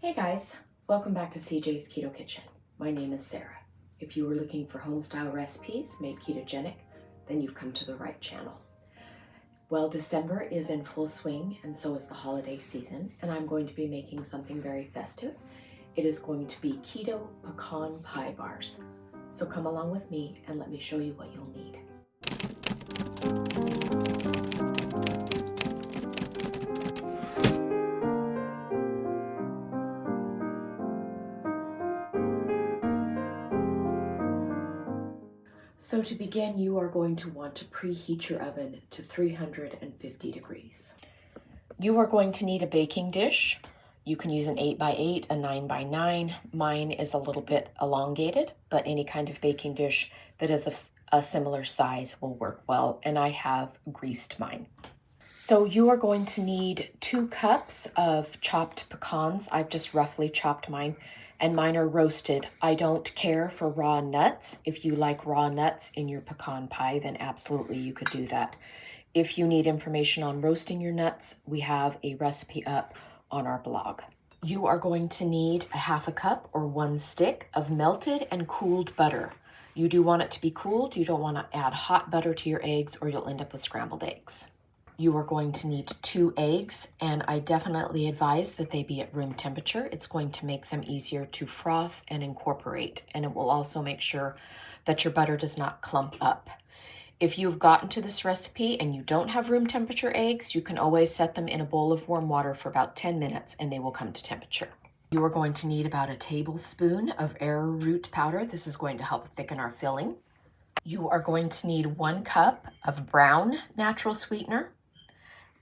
Hey guys, welcome back to CJ's Keto Kitchen. My name is Sarah. If you were looking for home-style recipes made ketogenic, then you've come to the right channel. Well, December is in full swing and so is the holiday season, and I'm going to be making something very festive. It is going to be Keto Pecan Pie Bars. So come along with me and let me show you what you'll need. So to begin, you are going to want to preheat your oven to 350 degrees. You are going to need a baking dish. You can use an 8x8, a 9x9. Mine is a little bit elongated, but any kind of baking dish that is a similar size will work well, and I have greased mine. So you are going to need 2 cups of chopped pecans. I've just roughly chopped mine, and mine are roasted. I don't care for raw nuts. If you like raw nuts in your pecan pie, then absolutely you could do that. If you need information on roasting your nuts, we have a recipe up on our blog. You are going to need a 1/2 cup or 1 stick of melted and cooled butter. You do want it to be cooled. You don't want to add hot butter to your eggs or you'll end up with scrambled eggs. You are going to need 2 eggs, and I definitely advise that they be at room temperature. It's going to make them easier to froth and incorporate, and it will also make sure that your butter does not clump up. If you've gotten to this recipe and you don't have room temperature eggs, you can always set them in a bowl of warm water for about 10 minutes and they will come to temperature. You are going to need about 1 tablespoon of arrowroot powder. This is going to help thicken our filling. You are going to need 1 cup of brown natural sweetener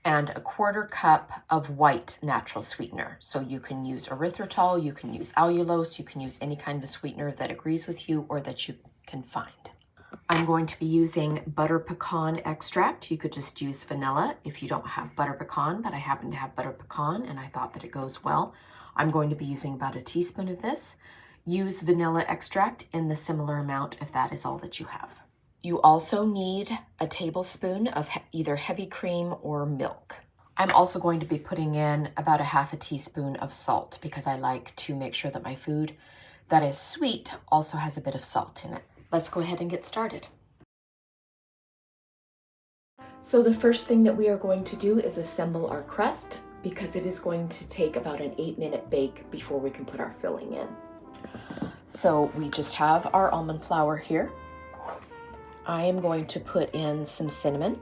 and 1/4 cup of white natural sweetener. So you can use erythritol, you can use allulose, you can use any kind of sweetener that agrees with you or that you can find. I'm going to be using butter pecan extract. You could just use vanilla if you don't have butter pecan, but I happen to have butter pecan and I thought that it goes well. I'm going to be using about 1 teaspoon of this. Use vanilla extract in the similar amount if that is all that you have. You also need 1 tablespoon of either heavy cream or milk. I'm also going to be putting in about 1/2 teaspoon of salt because I like to make sure that my food that is sweet also has a bit of salt in it. Let's go ahead and get started. So the first thing that we are going to do is assemble our crust because it is going to take about an 8-minute bake before we can put our filling in. So we just have our almond flour here. I am going to put in some cinnamon.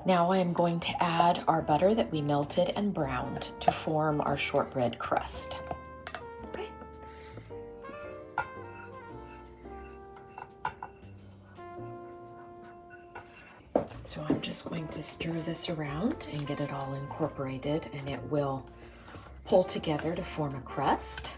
Now I am going to add our butter that we melted and browned to form our shortbread crust. Okay. So I'm just going to stir this around and get it all incorporated, and it will pull together to form a crust.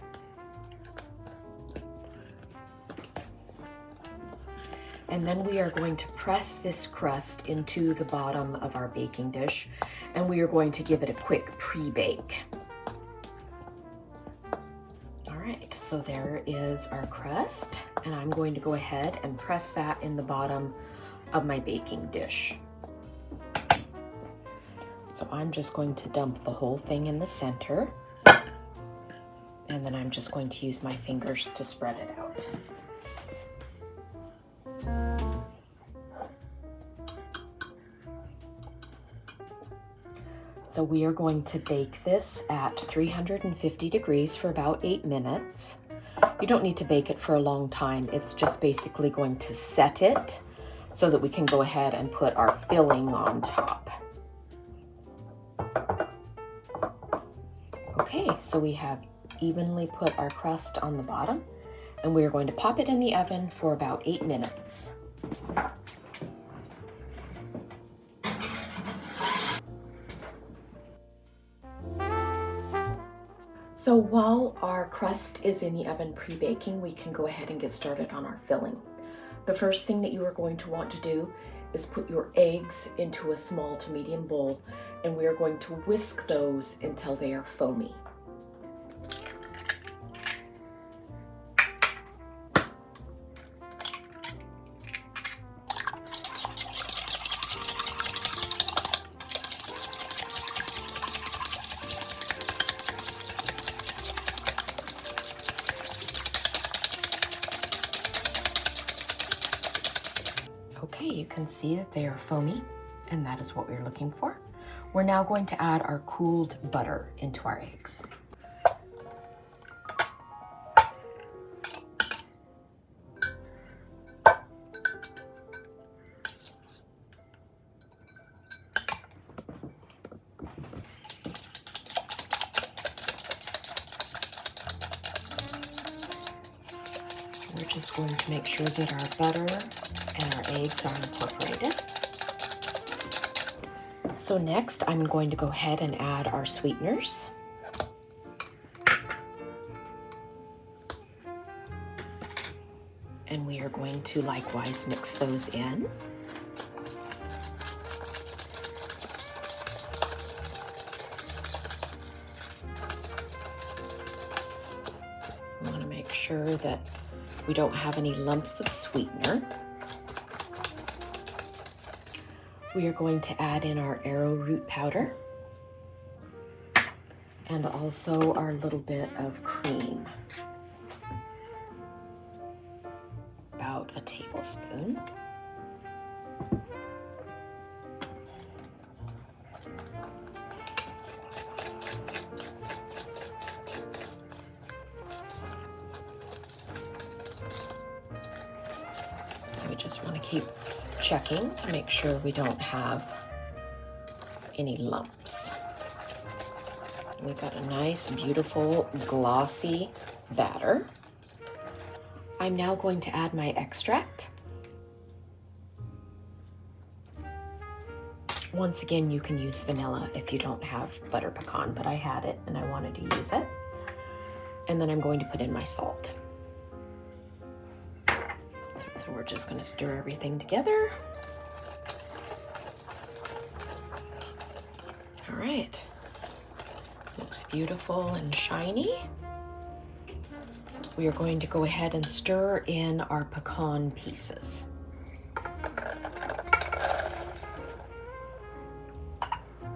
And then we are going to press this crust into the bottom of our baking dish, and we are going to give it a quick pre-bake. All right, so there is our crust, and I'm going to go ahead and press that in the bottom of my baking dish. So I'm just going to dump the whole thing in the center, and then I'm just going to use my fingers to spread it out. So we are going to bake this at 350 degrees for about 8 minutes. You don't need to bake it for a long time. It's just basically going to set it so that we can go ahead and put our filling on top. Okay, so we have evenly put our crust on the bottom, and we are going to pop it in the oven for about 8 minutes. So while our crust is in the oven pre-baking, we can go ahead and get started on our filling. The first thing that you are going to want to do is put your eggs into a small to medium bowl, and we are going to whisk those until they are foamy. can see that they are foamy, and that is what we're looking for. We're now going to add our cooled butter into our eggs. We're just going to make sure that our butter and our eggs are incorporated. So next, I'm going to go ahead and add our sweeteners. And we are going to likewise mix those in. We want to make sure that we don't have any lumps of sweetener. We are going to add in our arrowroot powder and also our little bit of cream, about a tablespoon. We just want to keep checking to make sure we don't have any lumps. We've got a nice, beautiful, glossy batter. I'm now going to add my extract. Once again, you can use vanilla if you don't have butter pecan, but I had it and I wanted to use it. And then I'm going to put in my salt. So we're just going to stir everything together. All right. Looks beautiful and shiny. We are going to go ahead and stir in our pecan pieces.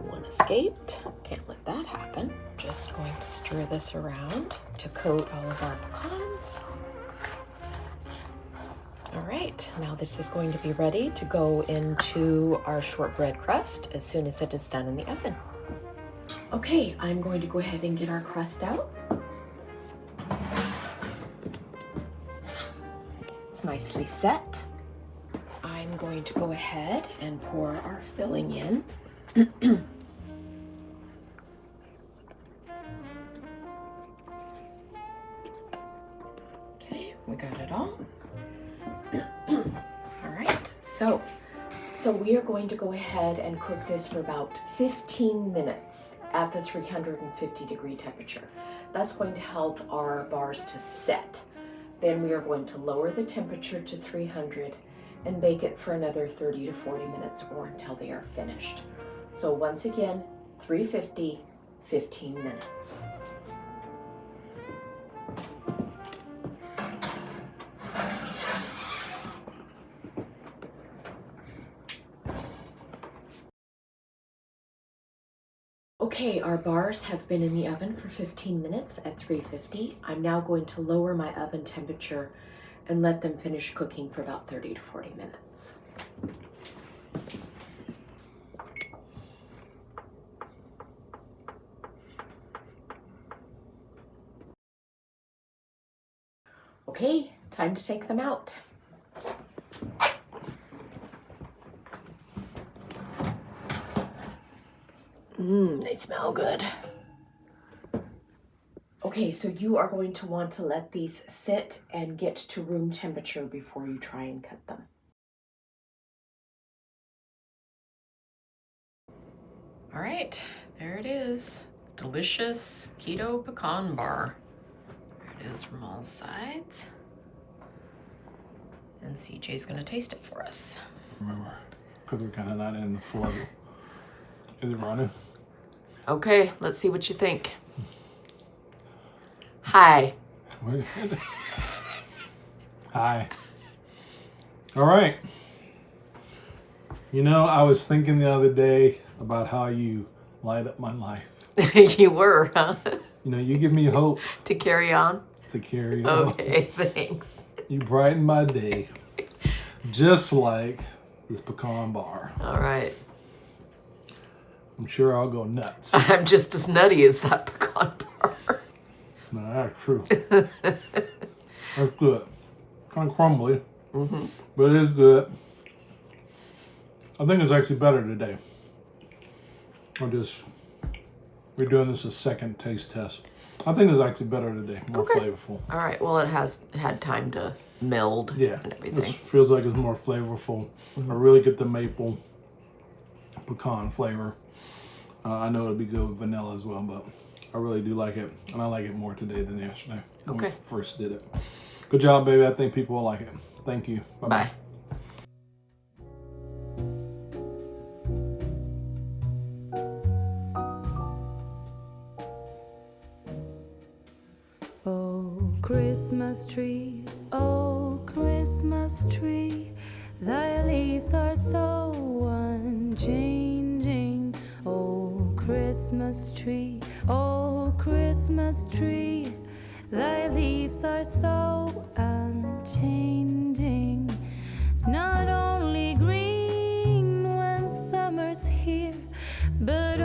One escaped. Can't let that happen. Just going to stir this around to coat all of our pecans. All right, now this is going to be ready to go into our shortbread crust as soon as it is done in the oven. Okay, I'm going to go ahead and get our crust out. It's nicely set. I'm going to go ahead and pour our filling in. Okay, we got it all. All right, so we are going to go ahead and cook this for about 15 minutes at the 350-degree temperature. That's going to help our bars to set. Then we are going to lower the temperature to 300 and bake it for another 30 to 40 minutes or until they are finished. So once again, 350, 15 minutes. Okay, our bars have been in the oven for 15 minutes at 350. I'm now going to lower my oven temperature and let them finish cooking for about 30 to 40 minutes. Okay, time to take them out. They smell good. Okay, so you are going to want to let these sit and get to room temperature before you try and cut them. All right, there it is. Delicious keto pecan bar. There it is from all sides. And CJ's gonna taste it for us. Remember, because we're kind of not in the flow. Is it running? Okay, let's see what you think. Hi. Hi. All right. You know, I was thinking the other day about how you light up my life. You were, huh? You know, you give me hope To carry on? to carry on. Okay, thanks. You brighten my day. Just like this pecan bar. All right. I'm sure I'll go nuts. I'm just as nutty as that pecan bar. No, that's true. That's good. Kind of crumbly, but it is good. I think it's actually better today. We're doing this a second taste test. I think it's actually better today, more flavorful. All right. Well, it has had time to meld and everything. It feels like it's more flavorful. I really get the maple pecan flavor. I know it'll be good with vanilla as well, but I really do like it. And I like it more today than yesterday when we first did it. Good job, baby. I think people will like it. Thank you. Bye-bye. Bye. Oh, Christmas tree, thy leaves are so unchanging. Oh, Christmas tree, thy leaves are so unchanging. Not only green when summer's here, but